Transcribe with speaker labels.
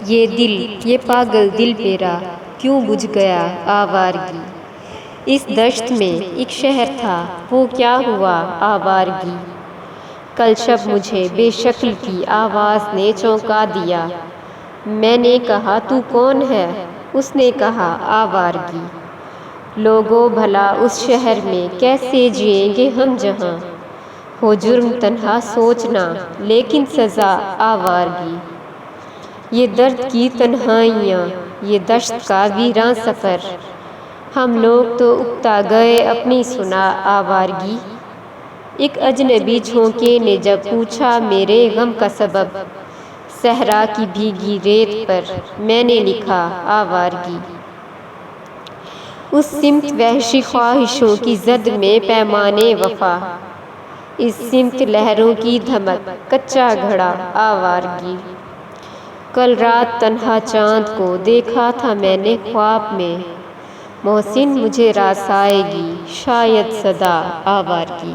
Speaker 1: یہ دل، یہ پاگل دل میرا کیوں بجھ گیا آوارگی۔ اس دشت میں ایک شہر تھا، وہ کیا ہوا آوارگی۔ کل شب مجھے بے شکل کی آواز نے چونکا دیا۔ میں نے کہا تو کون ہے؟ اس نے کہا آوارگی۔ لوگو بھلا اس شہر میں کیسے جئیں گے ہم جہاں ہو جرم تنہا سوچنا لیکن سزا آوارگی۔ یہ درد کی تنہائیاں، یہ دشت کا ویراں سفر، ہم لوگ تو اکتا گئے اپنی سنا آوارگی۔ ایک اجنبی جھونکے نے جب پوچھا میرے غم کا سبب، صحرا کی بھیگی ریت پر میں نے لکھا آوارگی۔ اس سمت وحشی خواہشوں کی زد میں پیمانے وفا، اس سمت لہروں کی دھمک کچا گھڑا آوارگی۔ کل رات تنہا چاند کو دیکھا تھا میں نے خواب میں، محسن مجھے راس آئے گی شاید صدا آوارگی۔